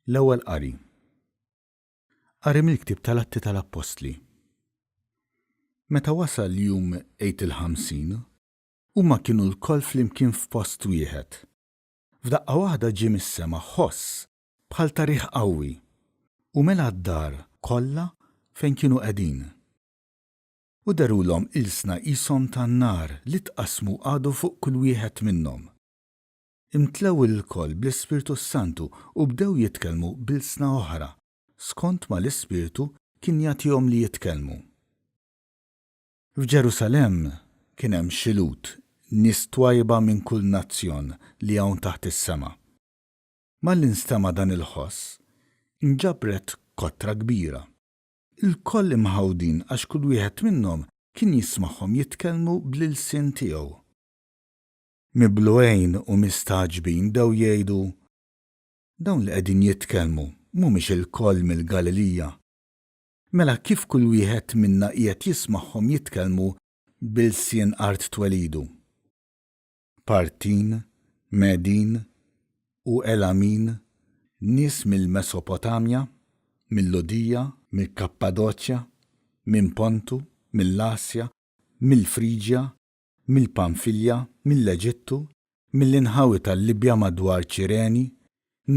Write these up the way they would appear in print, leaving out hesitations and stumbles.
L-ewwel qari. Qari mill-ktieb tal-Atti tal-Apostli. Meta wasal jum 50, huma kienu l-koll flimkien f'post wieħed. F'daqqa waħda ġie mis-sema ħoss bħal tarih qawwi u mela d-dar kollha fejn kienu qegħdin. U darulhom ilsna qishom tan-nar li tqasmu għadu fuq kull wieħed minnhom. Imtlew il-koll bl-Ispirtu Santu u bdew jitkellmu b'ilsna oħra, skont ma l-Ispirtu kien jagħtihom li jitkellmu. F'Ġerusalemm kien hemm xilut nies twajba minn kull nazzjon li hawn taħt is-sema. Malli nstema' dan il-ħoss, inġabret kottra kbira. Il-koll imħawdin għax kull wieħed minnhom kien jismagħhom jitkellmu bl-ilsien tiegħu. Mibluqejn u mistaġbin dew jgħidu: dawn li qegħdin jitkellmu mhumiex il-koll mill-Galilija. Mela kif kull wieħed minna qiegħed jismagħhom jitkellmu b'ilsien art twelidu. Partin, Medin u Elamin, nies mill-Mesopotamja, mill-Lodija, mill-Kappadoċja, minn Pontu, mill-Asja, mill-Friġja, mill-Pamfilja, mill-Eġittu, mill-inħawi tal-Libja madwar Ċireni,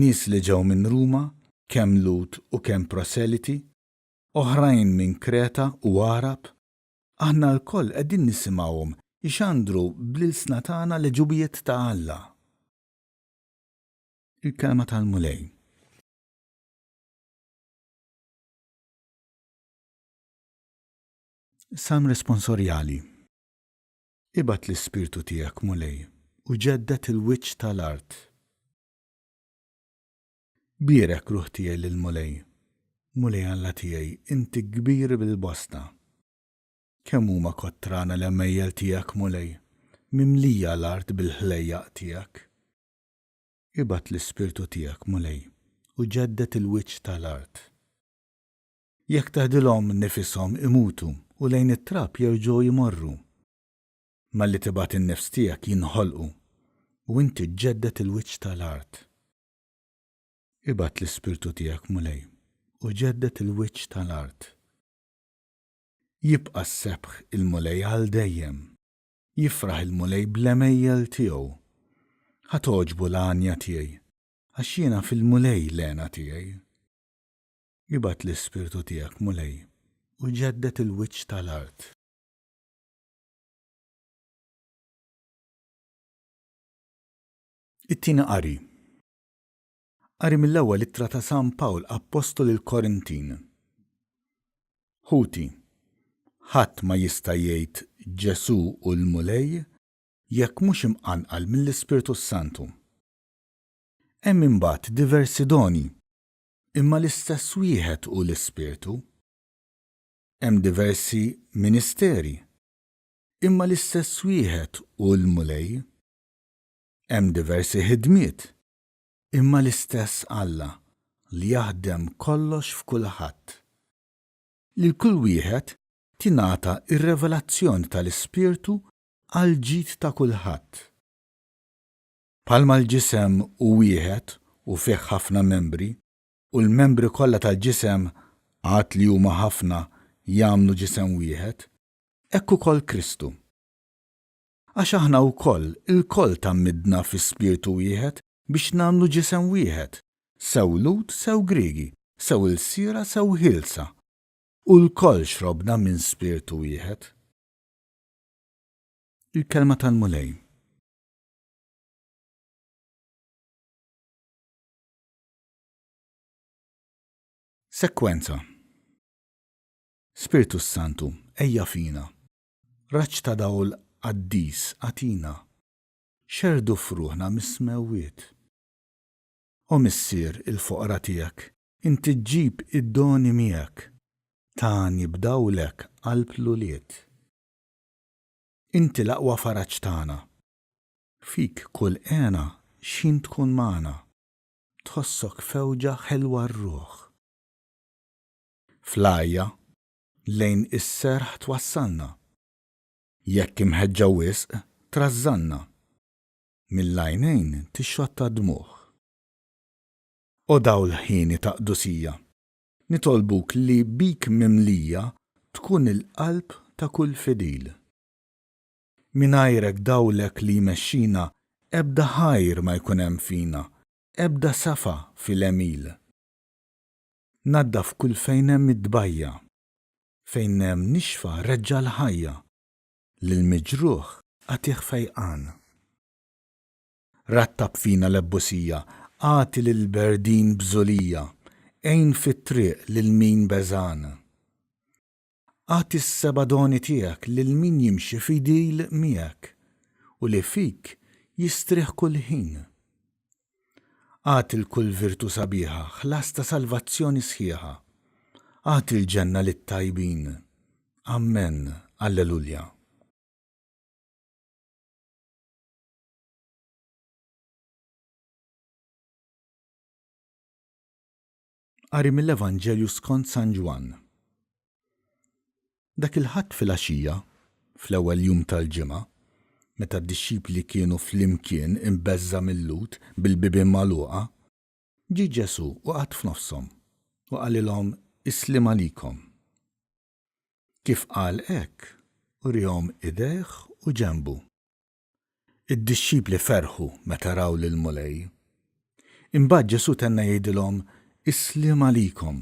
nies li ġew minn Ruma, kemm Lut u kemm proseliti, oħrajn minn Kreta u Arab, aħna l-koll qegħdin nisimgħuhom ixandru bl-ilsna tagħna leġubijiet ta' Alla. Il-kelma tal-mulej. Salm responsorjali. Ibgħat l-Ispirtu tiegħek mulej u ġeddet il-wiċċ tal-art. Bierek ruħ tiegħi lil-mulej. Mulej Alla tiegħi, inti kbir bil-bosta. Kemm huma kottrana l-emmejjel tiegħek mulej, mimlija l-art bil-ħlejjaq tiegħek. Ibgħat l-Ispirtu tiegħek mulej u ġeddet il-wiċċ tal-art. Jekk taħdilhom nifishom imutu u lejn it-trab jerġgħu jmorru. Malli tibgħat in-nifs tiegħek jinħolqu u inti ġeddet il-wiċċ tal-art. Ibgħat l-Ispirtu tiegħek mulej u ġeddet il-wiċċ tal-art. Jibqa' s-sebħ il-mulej għal dejjem. Jifraħ il-mulej bl-emejjel tiegħu. Ħatoġbu l-għanja tiegħi għax jiena fil-mulej l-għena tiegħi. Ibgħat l-Ispirtu tiegħek mulej u ġeddet il-wiċċ tal-art. It-tieni qari. Qari mill-ewwel ittra ta' San Pawl Apostol il-Korintin. Ħuti, ħadd ma jista' jgħid Ġesu u l-mulej jekk mhux imqanqal mill-Ispirtu Santu. Hemm imbagħad diversi doni, imma l-istess wieħed u l-Ispirtu. Hemm diversi ministeri, imma l-istess wieħed u l-mulej. Hemm diversi ħidmiet, imma l-istess Alla li jaħdem kollox f'kulħadd. Lil kull wieħed tingħata ir-revelazzjoni tal-Ispirtu għal ġid ta' kulħadd. Bħalma l-ġisem hu wieħed u fih ħafna membri u l-membri kollha tal-ġisem għad li huma ħafna jagħmlu ġisem wieħed, hekk ukoll Kristu. Għax aħna wkoll il-koll tammidna fi spiritu wieħed biex nagħmlu ġisem wieħed, sew Lut, sew Griegi, sew il-sira, sew ħilsa, u l-koll xrobna minn spiritu wieħed. Il-kelma tal-mulej. Sekwenza. Spiritu Santu, ejja fina. Raġġ ta' dawl qaddis għatina. Xerdu fruħna mis-smewwiet. O missier il-foqra tiegħek, inti ġġib id-doni miegħek. Tani bdawlek qalb l-uliet. Inti l-aqwa faraġġ tagħna. Fik kull għena xin tkun magħna. Tħossok fewġa ħelwa r-ruħ. Flajja lejn is-serħ twassalna. Jekk imħeġġa wisq trażżanna. Mill-għajnejn tixxotta dmuħ. U daw l-ħini ta' qdusija. Nitolbuk li bik mimlija tkun il-qalb ta' kull fidil. Minajrek dawlek li jmexxina ebda ħajr ma jkun hemm fina, ebda safa fil-emil. Naddaf kull fejn hemm id-dbajja, fejn hemm nixfa reġġa l-ħajja, lil miġruħ għatih fejqan. Rattab fina l-ebbusija, għati lil-berdin bżolija, ejn fit-triq lil min beżan. Għati s-sebadoni tiegħek lil min jimxi fidil miegħek u li fik jistrieħ kull ħin. Għati l-kull virtu sabiħa, ħlas ta' salvazzjoni sħiħa. Għati l-ġenna lit-tajbin. Amen. Alleluja. Qari mill-Evanġelju skont San Ġwan. Dak il-ħadd fil-għaxija, fl-ewwel jum tal-ġimgħa, meta d-dixxipli kienu flimkien imbeżża mill-lut bil-bibien magħluqa, ġie Ġesu u qgħad f'nofshom u qalilhom islim għalikom. Kif qal hekk, urihom idejh u ġenbu. Id-dixxipli ferħu meta raw lill-mulej. Imbagħad Ġesu tenna jgħidilhom islim għalikom,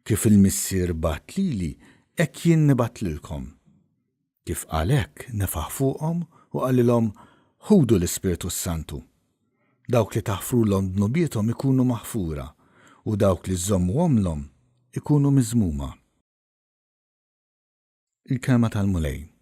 kif il-Missier bat lili, hekk jien nibat lilkom. Kif qal hekk nefaħ fuqhom u qalilhom ħudu l-Ispiritu Santu. Dawk li taħfrulhom dnubietom ikunu maħfura u dawk li żommuhomlhom ikunu miżmuma. Il-kelma tal-mulej.